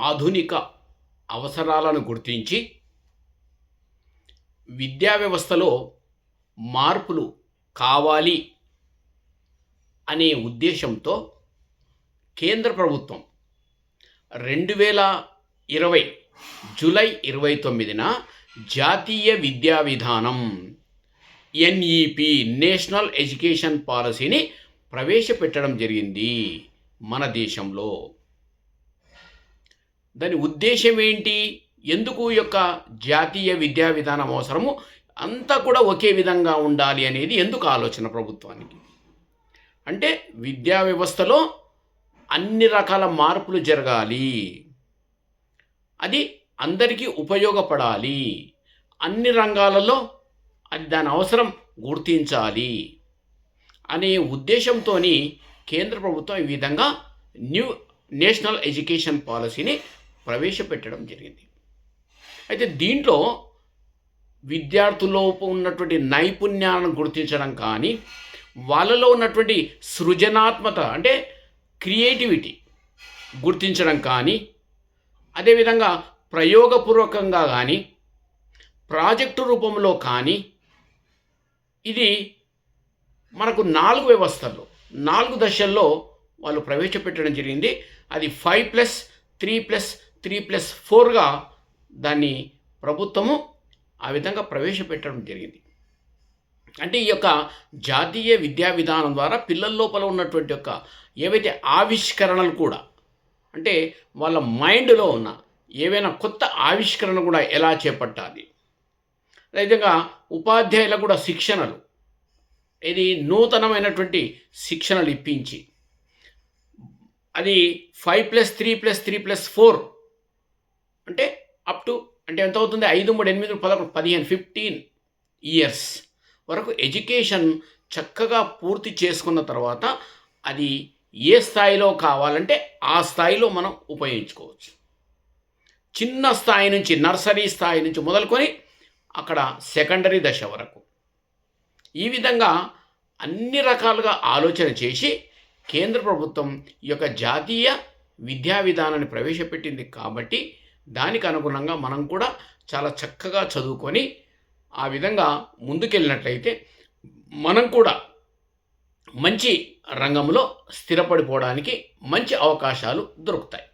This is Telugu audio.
ఆధునిక అవసరాలను గుర్తించి విద్యా వ్యవస్థలో మార్పులు కావాలి అనే ఉద్దేశంతో కేంద్ర ప్రభుత్వం 2020 జూలై 29న జాతీయ విద్యా విధానం ఎన్ఈపి నేషనల్ ఎడ్యుకేషన్ పాలసీని ప్రవేశపెట్టడం జరిగింది మన దేశంలో. దాని ఉద్దేశం ఏంటి, ఎందుకు ఈ యొక్క జాతీయ విద్యా విధానం అవసరము, అంతా కూడా ఒకే విధంగా ఉండాలి అనేది ఎందుకు ఆలోచన ప్రభుత్వానికి అంటే, విద్యా వ్యవస్థలో అన్ని రకాల మార్పులు జరగాలి, అది అందరికీ ఉపయోగపడాలి, అన్ని రంగాలలో అది దాని అవసరం గుర్తించాలి అనే ఉద్దేశంతో కేంద్ర ప్రభుత్వం ఈ విధంగా నేషనల్ ఎడ్యుకేషన్ పాలసీని ప్రవేశపెట్టడం జరిగింది. అయితే దీంట్లో విద్యార్థుల్లో ఉన్నటువంటి నైపుణ్యాలను గుర్తించడం కానీ, వాళ్ళలో ఉన్నటువంటి సృజనాత్మక అంటే క్రియేటివిటీ గుర్తించడం కానీ, అదేవిధంగా ప్రయోగపూర్వకంగా కానీ, ప్రాజెక్టు రూపంలో కానీ, ఇది మనకు 4 వ్యవస్థల్లో 4 దశల్లో వాళ్ళు ప్రవేశపెట్టడం జరిగింది. అది 5+3+3+4గా దాన్ని ప్రభుత్వము ఆ విధంగా ప్రవేశపెట్టడం జరిగింది. అంటే ఈ యొక్క జాతీయ విద్యా విధానం ద్వారా పిల్లల లోపల ఉన్నటువంటి యొక్క ఏవైతే ఆవిష్కరణలు కూడా, అంటే వాళ్ళ మైండ్లో ఉన్న ఏవైనా కొత్త ఆవిష్కరణ కూడా ఎలా చేపట్టాలి, అదేవిధంగా ఉపాధ్యాయులకు కూడా శిక్షణలు, ఇది నూతనమైనటువంటి శిక్షణలు ఇప్పించి, అది 5+3+3+4 అంటే అప్ టు అంటే ఎంత అవుతుంది, 5, 3, 8, 11, 15, 15 ఇయర్స్ వరకు ఎడ్యుకేషన్ చక్కగా పూర్తి చేసుకున్న తర్వాత అది ఏ స్థాయిలో కావాలంటే ఆ స్థాయిలో మనం ఉపయోగించుకోవచ్చు. చిన్న స్థాయి నుంచి, నర్సరీ స్థాయి నుంచి మొదలుకొని అక్కడ సెకండరీ దశ వరకు ఈ విధంగా అన్ని రకాలుగా ఆలోచన చేసి కేంద్ర ప్రభుత్వం ఈ యొక్క జాతీయ విద్యా విధానాన్ని ప్రవేశపెట్టింది. కాబట్టి దానికి అనుగుణంగా మనం కూడా చాలా చక్కగా చదువుకొని ఆ విధంగా ముందుకెళ్ళినట్లయితే మనం కూడా మంచి రంగంలో స్థిరపడిపోవడానికి మంచి అవకాశాలు దొరుకుతాయి.